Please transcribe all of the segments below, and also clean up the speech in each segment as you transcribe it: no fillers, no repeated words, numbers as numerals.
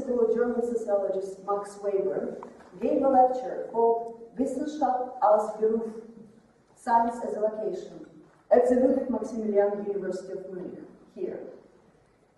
University of German sociologist Max Weber gave a lecture called Wissenschaft als Beruf, Science as a Vocation, at the Ludwig Maximilian University of Munich, here.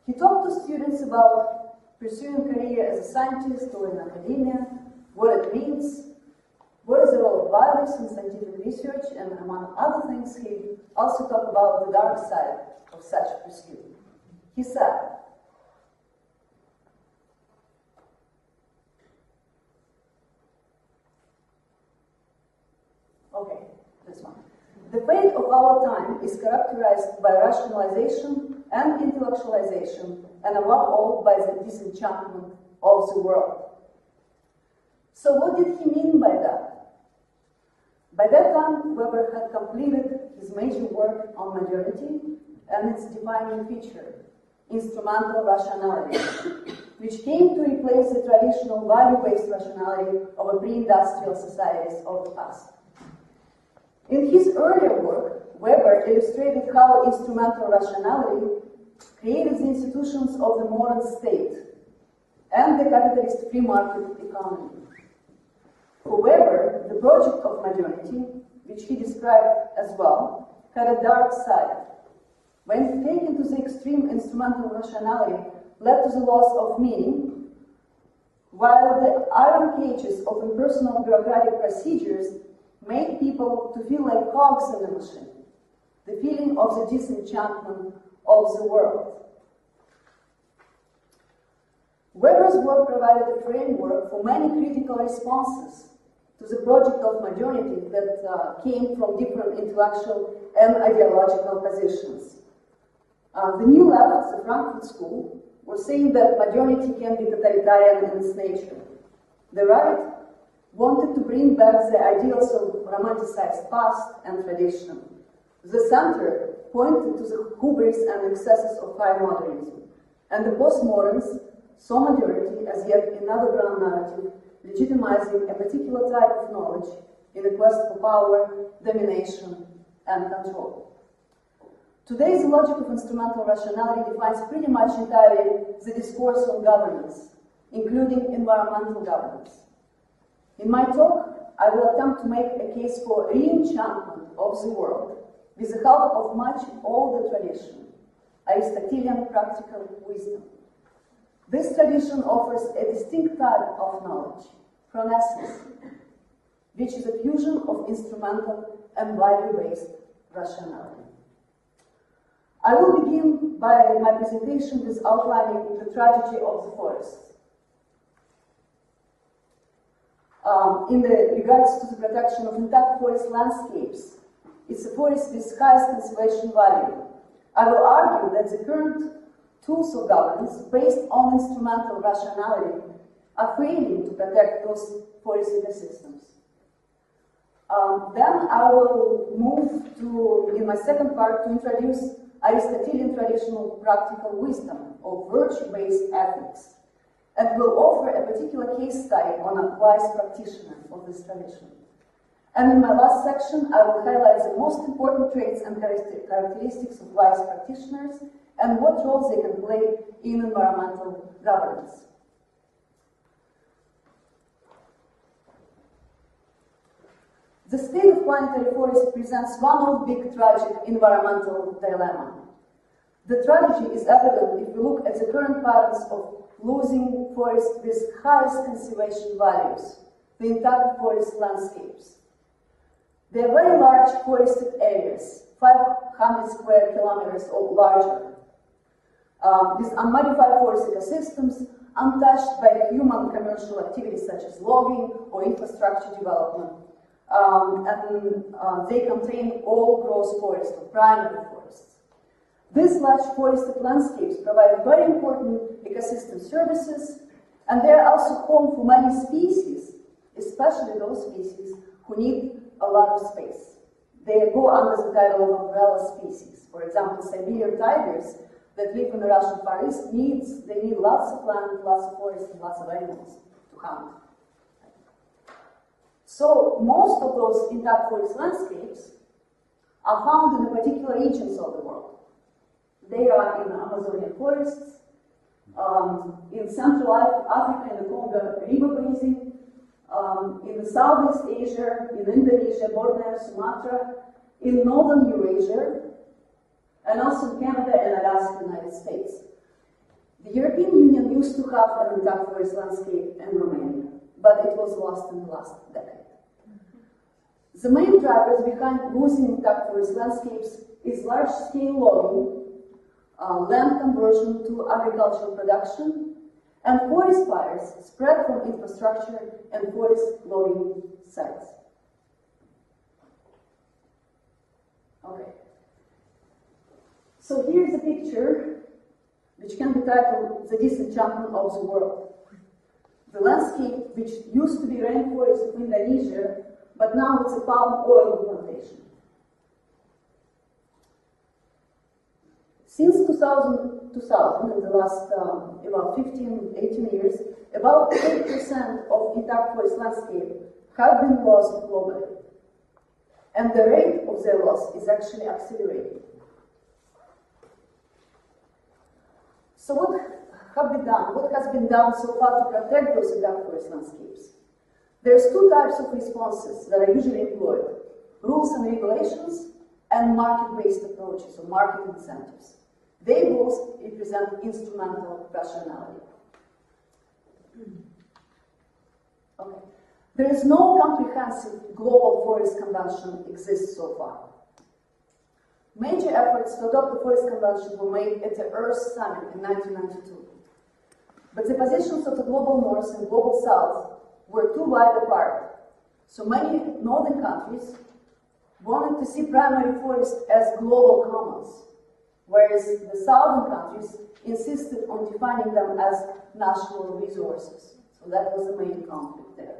He talked to students about pursuing a career as a scientist or in academia, what it means, what is the role of values in scientific research, and among other things, he also talked about the dark side of such pursuit. He said, okay, this one. The fate of our time is characterized by rationalization and intellectualization, and above all by the disenchantment of the world. So what did he mean by that? By that time, Weber had completed his major work on modernity and its defining feature, instrumental rationality, which came to replace the traditional value-based rationality of the pre-industrial societies of the past. In his earlier work, Weber illustrated how instrumental rationality created the institutions of the modern state and the capitalist free market economy. For Weber, the project of modernity, which he described as well, had a dark side. When taken to the extreme, instrumental rationality led to the loss of meaning, while the iron cages of impersonal bureaucratic procedures made people to feel like cogs in the machine, the feeling of the disenchantment of the world. Weber's work provided a framework for many critical responses to the project of modernity that came from different intellectual and ideological positions. The New Left, the Frankfurt School, were saying that modernity can be totalitarian in its nature. The right wanted to bring back the ideals of romanticized past and tradition. The center pointed to the hubris and excesses of high modernism, and the postmoderns saw modernity as yet another grand narrative, legitimizing a particular type of knowledge in a quest for power, domination, and control. Today, the logic of instrumental rationality defines pretty much entirely the discourse on governance, including environmental governance. In my talk, I will attempt to make a case for re-enchantment of the world with the help of much older tradition, Aristotelian practical wisdom. This tradition offers a distinct type of knowledge, chronescence, which is a fusion of instrumental and value-based rationality. I will begin by my presentation with outlining the tragedy of the forests. In regards to the protection of intact forest landscapes, it's a forest with highest conservation value. I will argue that the current tools of governance based on instrumental rationality are failing to protect those forest ecosystems. Then I will move to, in my second part, to introduce Aristotelian traditional practical wisdom of virtue-based ethics, and will offer a particular case study on a wise practitioner of this tradition. And in my last section, I will highlight the most important traits and characteristics of wise practitioners and what roles they can play in environmental governance. The state of planetary forest presents one of big tragic environmental dilemma. The tragedy is evident if we look at the current patterns of losing forests with highest conservation values, the intact forest landscapes. They are very large forested areas, 500 square kilometers or larger, with unmodified forest ecosystems, untouched by human commercial activities such as logging or infrastructure development. And they contain all gross forests or primary forests. These large forested landscapes provide very important ecosystem services, and they are also home for many species, especially those species who need a lot of space. They go under the title of umbrella species. For example, Siberian tigers that live in the Russian Far East they need lots of land, lots of forest, and lots of animals to hunt. So most of those intact forest landscapes are found in the particular regions of the world. They are in the Amazonian forests, in Central Africa, in the Congo River Basin, in the Southeast Asia, in Indonesia, Borneo, Sumatra, in Northern Eurasia, and also in Canada and Alaska, United States. The European Union used to have an intact forest landscape in Romania, but it was lost in the last decade. The main drivers behind losing intact forest landscapes is large-scale logging, land conversion to agricultural production, and forest fires spread from infrastructure and forest logging sites. Okay. So here's a picture which can be titled "The Disenchantment of the World." The landscape, which used to be rainforest of Indonesia, but now it's a palm oil plantation. Since 2000, in the last about 15, 18 years, about 8% of intact forest landscape have been lost globally. And the rate of their loss is actually accelerating. So what has been done so far to protect those intact forest landscapes? There's two types of responses that are usually employed: rules and regulations and market-based approaches or market incentives. They both represent instrumental rationality. Okay. There is no comprehensive global forest convention exists so far. Major efforts to adopt the Forest Convention were made at the Earth Summit in 1992. But the positions of the global North and global South were too wide apart. So many northern countries wanted to see primary forests as global commons, whereas the southern countries insisted on defining them as national resources. So that was the main conflict there.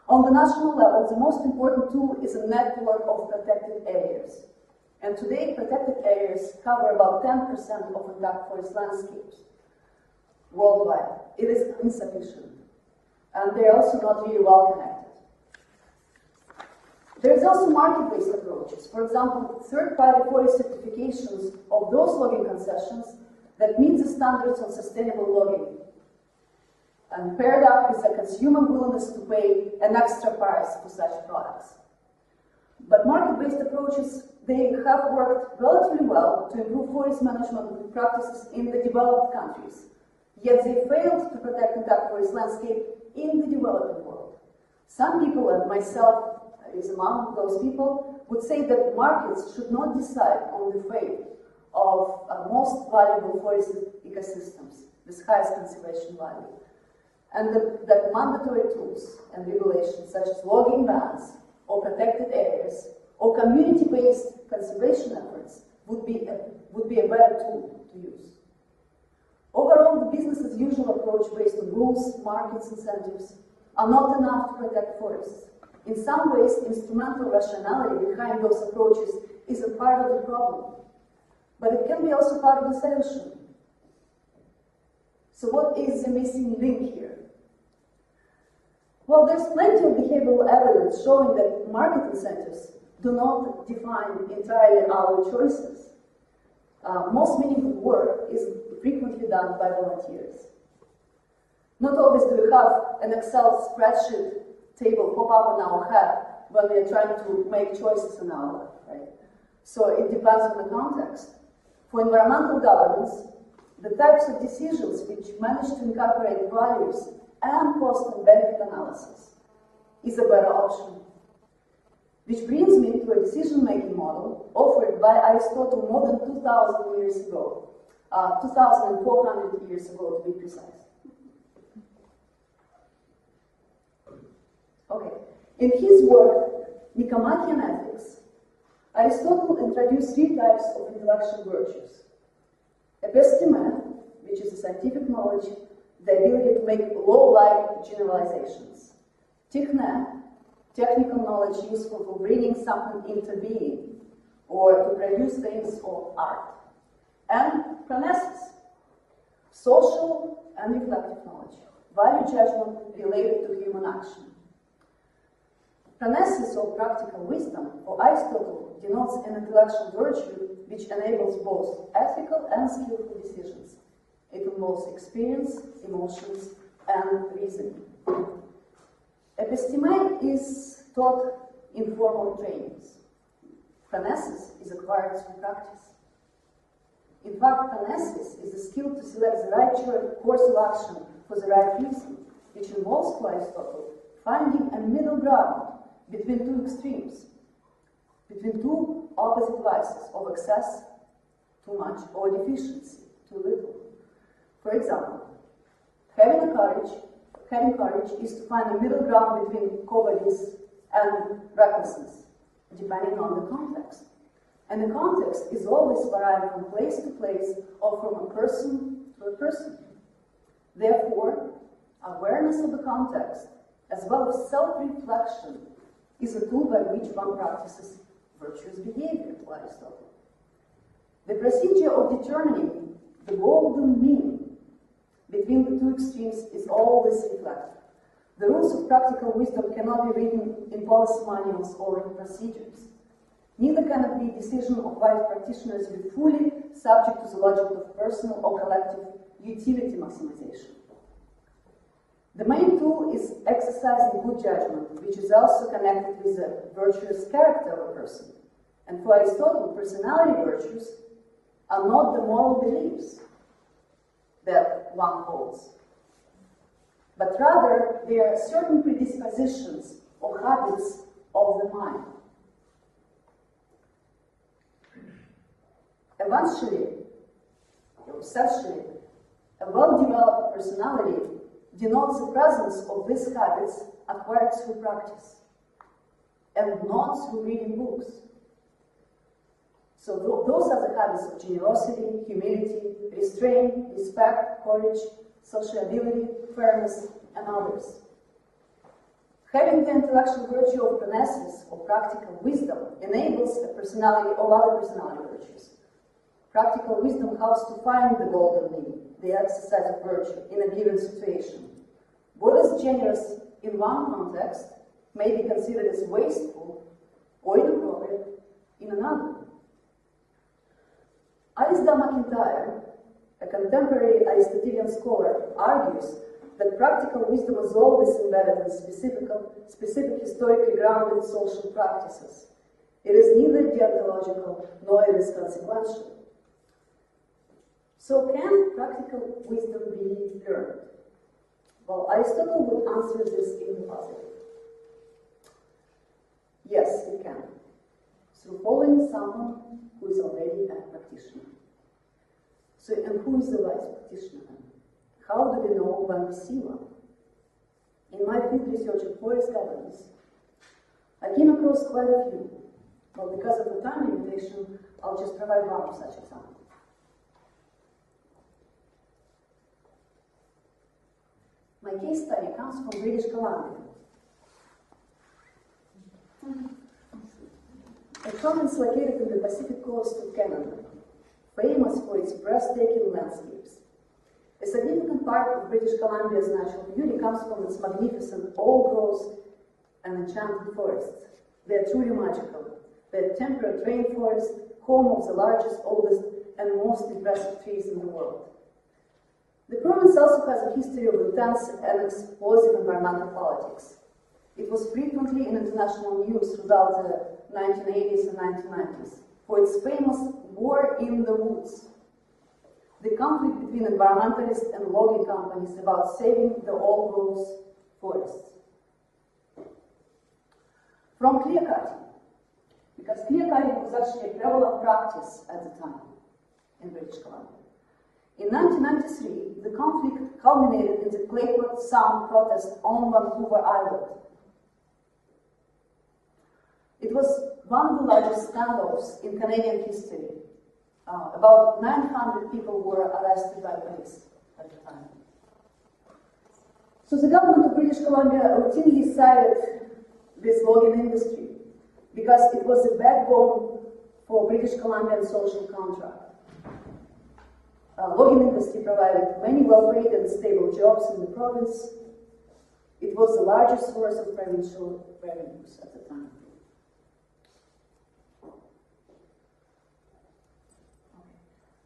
On the national level, the most important tool is a network of protected areas. And today, protected areas cover about 10% of intact forest landscapes worldwide. It is insufficient. And they're also not really well connected. There's also market-based approaches. For example, third-party forest certifications of those logging concessions that meet the standards of sustainable logging, and paired up with a consumer willingness to pay an extra price for such products. But market-based approaches, they have worked relatively well to improve forest management practices in the developed countries, yet they failed to protect intact forest landscape in the developing world. Some people, and myself is among those people, would say that markets should not decide on the fate of most valuable forest ecosystems with highest conservation value, and that mandatory tools and regulations such as logging bans or protected areas or community-based conservation efforts would be a better tool to use. Overall, the business-as-usual approach based on rules, markets, incentives are not enough to protect forests. In some ways, instrumental rationality behind those approaches is a part of the problem, but it can be also part of the solution. So what is the missing link here? Well, there's plenty of behavioral evidence showing that market incentives do not define entirely our choices. Most meaningful work is frequently done by volunteers. Not always do we have an Excel spreadsheet table pop up on our head when we are trying to make choices in our life, right? So it depends on the context. For environmental governance, the types of decisions which manage to incorporate values and cost and benefit analysis is a better option. Which brings me to a decision-making model offered by Aristotle more than 2,000 years ago, 2,400 years ago to be precise. Okay, in his work, Nicomachean Ethics, Aristotle introduced three types of intellectual virtues. Episteme, which is a scientific knowledge, the ability to make law-like generalizations. Techne, technical knowledge useful for bringing something into being, or to produce things or art. And Pronesis, social and reflective knowledge, value judgment related to human action. Pronesis, or practical wisdom, for Aristotle, denotes an intellectual virtue which enables both ethical and skillful decisions It involves experience, emotions, and reasoning. Episteme is taught in formal trainings. Phronesis is acquired through practice. In fact, phronesis is the skill to select the right course of action for the right reason, which involves, for Aristotle, finding a middle ground between two extremes, between two opposite vices of excess, too much, or deficiency, too little. For example, having courage is to find a middle ground between cowardice and recklessness, depending on the context. And the context is always varying from place to place or from a person to a person. Therefore, awareness of the context, as well as self-reflection, is a tool by which one practices virtuous behavior, to Aristotle. The procedure of determining the golden mean between the two extremes is always reflected. The rules of practical wisdom cannot be written in policy manuals or in procedures. Neither can it be decision of wise practitioners be fully subject to the logic of personal or collective utility maximization. The main tool is exercising good judgment, which is also connected with the virtuous character of a person. And for Aristotle, personality virtues are not the moral beliefs that one holds, but rather they are certain predispositions or habits of the mind. Essentially, a well-developed personality denotes the presence of these habits acquired through practice and not through reading books. So those are the habits of generosity, humility, restraint, respect, courage, sociability, fairness, and others. Having the intellectual virtue of phronesis or practical wisdom enables a personality of other personality virtues. Practical wisdom helps to find the golden mean, the exercise of virtue, in a given situation. What is generous in one context may be considered as wasteful or inappropriate in another. Alistair MacIntyre, a contemporary Aristotelian scholar, argues that practical wisdom is always embedded in specific historically grounded social practices. It is neither deontological nor it is consequential. So can practical wisdom be learned? Well, Aristotle would answer this in the positive. Yes, it can. Through following someone who is already a practitioner. So, and who is the wise practitioner? How do we know when we see one? In my field research of forest governance, I came across quite a few. Well, because of the time limitation, I'll just provide one of such examples. My case study comes from British Columbia. A province located in the Pacific coast of Canada, famous for its breathtaking landscapes. A significant part of British Columbia's natural beauty comes from its magnificent old groves and enchanted forests. They are truly magical. They are temperate rainforest, home of the largest, oldest, and most impressive trees in the world. The province also has a history of intense and explosive environmental politics. It was frequently in international news throughout the 1980s and 1990s for its famous War in the Woods, the conflict between environmentalists and logging companies about saving the old-growth forests. From clearcutting, because clearcutting was actually a prevalent practice at the time in British Columbia. In 1993, the conflict culminated in the Clayoquot Sound protest on Vancouver Island. It was one of the largest standoffs in Canadian history. About 900 people were arrested by police at the time. So the government of British Columbia routinely cited this logging industry because it was the backbone for British Columbian social contract. Logging industry provided many well-paid and stable jobs in the province. It was the largest source of provincial revenues at the time.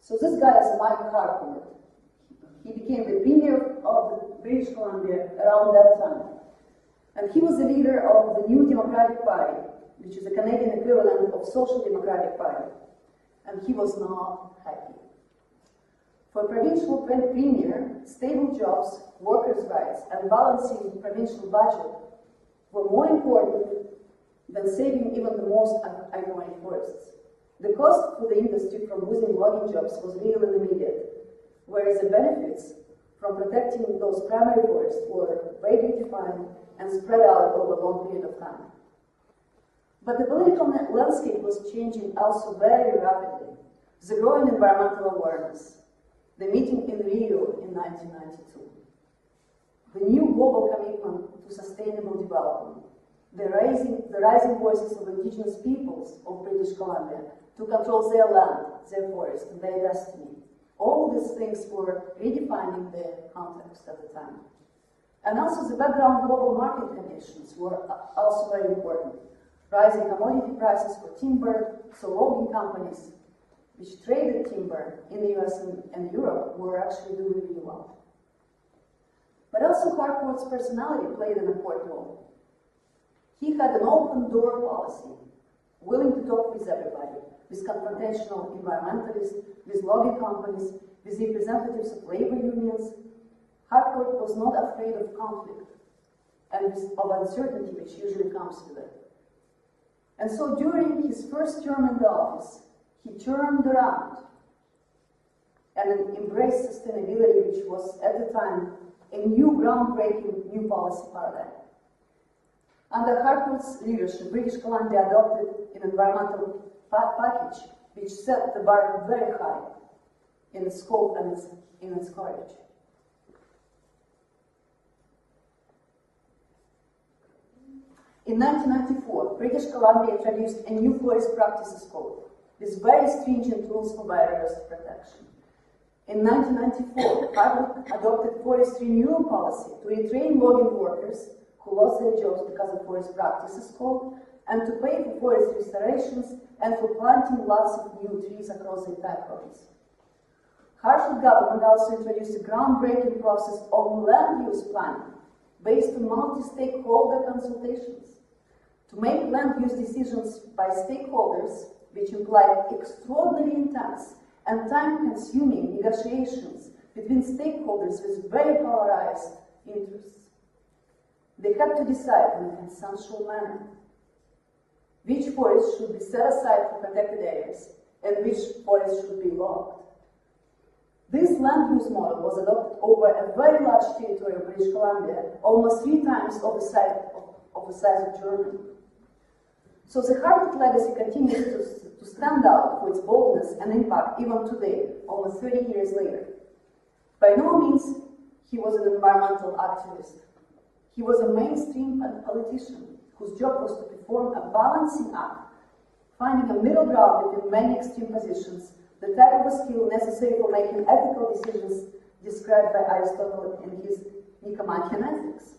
So this guy is Mike Harcourt. He became the premier of the British Columbia around that time. And he was the leader of the New Democratic Party, which is the Canadian equivalent of Social Democratic Party. And he was not happy. For a provincial premier, stable jobs, workers' rights, and balancing the provincial budget were more important than saving even the most iconic forests. The cost for the industry from losing logging jobs was real and immediate, whereas the benefits from protecting those primary forests were vaguely defined and spread out over a long period of time. But the political landscape was changing also very rapidly. The growing environmental awareness, the meeting in Rio in 1992, the new global commitment to sustainable development, the rising voices of indigenous peoples of British Columbia to control their land, their forest, and their destiny. All these things were redefining the context at the time. And also the background global market conditions were also very important. Rising commodity prices for timber, so logging companies which traded timber in the US and Europe were actually doing really well. But also Harcourt's personality played an important role. He had an open door policy, willing to talk with everybody, with confrontational environmentalists, with logging companies, with representatives of labor unions. Harcourt was not afraid of conflict and of uncertainty which usually comes with it. And so during his first term in the office, he turned around and embraced sustainability, which was at the time a new groundbreaking new policy paradigm. Under Harcourt's leadership, British Columbia adopted an environmental package which set the bar very high in its scope and in its coverage. In 1994, British Columbia introduced a new forest practices code with very stringent rules for biodiversity protection. In 1994, Harcourt adopted forest renewal policy to retrain logging workers who lost their jobs because of forest practices code, and to pay for forest restorations and for planting lots of new trees across the entire province. Harcourt government also introduced a groundbreaking process of land use planning based on multi-stakeholder consultations to make land use decisions by stakeholders, which implied extraordinarily intense and time-consuming negotiations between stakeholders with very polarized interests. They had to decide in a consensual manner which forests should be set aside for protected areas and which forests should be logged. This land use model was adopted over a very large territory of British Columbia, almost 3 times of the size of Germany. So the Harcourt legacy continues to stand out for its boldness and impact even today, almost 30 years later. By no means he was an environmental activist. He was a mainstream politician whose job was to perform a balancing act, finding a middle ground between many extreme positions, the type of skill necessary for making ethical decisions described by Aristotle in his Nicomachean Ethics.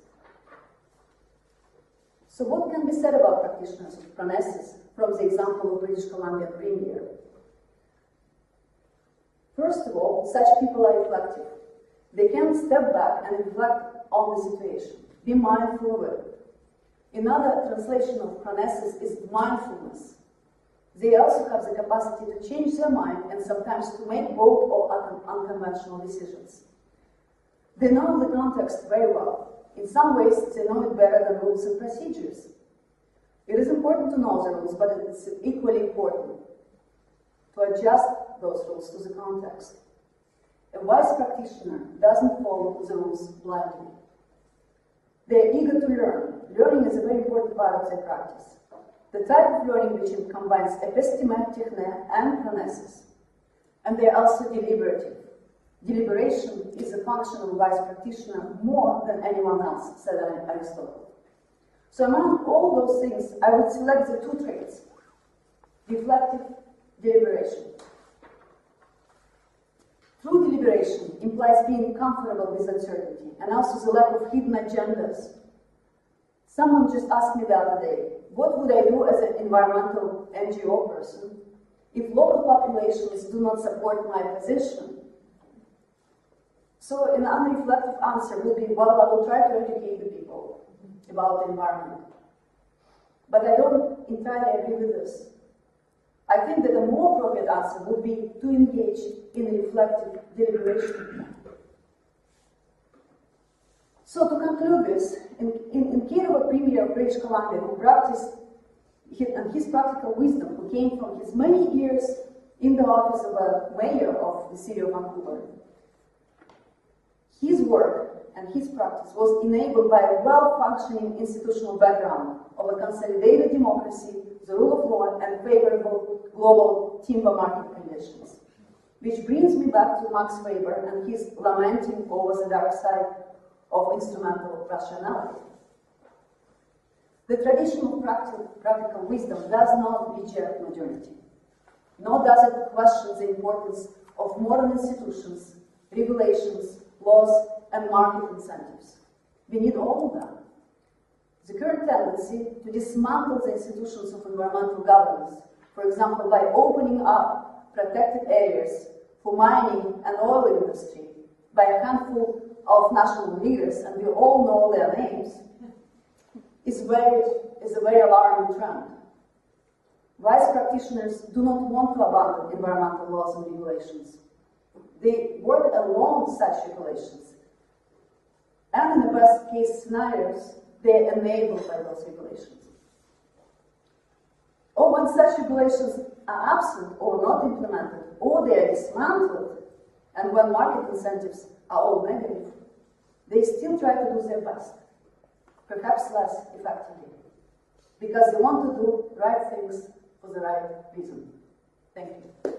So what can be said about practitioners of Pronesis from the example of British Columbia Premier? First of all, such people are reflective. They can step back and reflect on the situation, be mindful of it. Another translation of Pronesis is mindfulness. They also have the capacity to change their mind and sometimes to make bold or unconventional decisions. They know the context very well. In some ways, they know it better than rules and procedures. It is important to know the rules, but it's equally important to adjust those rules to the context. A wise practitioner doesn't follow the rules blindly. They are eager to learn. Learning is a very important part of their practice. The type of learning which combines episteme, techne, and pronesis. And they are also deliberative. Deliberation is a function of a wise practitioner more than anyone else, said Aristotle. So among all those things, I would select the 2 traits: reflective deliberation. True deliberation implies being comfortable with uncertainty and also the lack of hidden agendas. Someone just asked me the other day, what would I do as an environmental NGO person if local populations do not support my position? So an unreflective answer would be, well, I will try to educate the people about the environment. But I don't entirely agree with this. I think that a more appropriate answer would be to engage in reflective deliberation. So to conclude this, in care of a premier of British Columbia who practiced his practical wisdom, who came from his many years in the office of a mayor of the city of Vancouver, his work and his practice was enabled by a well-functioning institutional background of a consolidated democracy, the rule of law, and favorable global timber market conditions. Which brings me back to Max Weber and his lamenting over the dark side of instrumental rationality. The tradition of practical wisdom does not reject modernity, nor does it question the importance of modern institutions, regulations, laws, and market incentives. We need all of them. The current tendency to dismantle the institutions of environmental governance, for example, by opening up protected areas for mining and oil industry by a handful of national leaders, and we all know their names, is a very alarming trend. Wise practitioners do not want to abandon environmental laws and regulations. They work along such regulations. And in the best case scenarios, they are enabled by those regulations. Or when such regulations are absent or not implemented, or they are dismantled, and when market incentives are all negative, they still try to do their best, perhaps less effectively, because they want to do right things for the right reason. Thank you.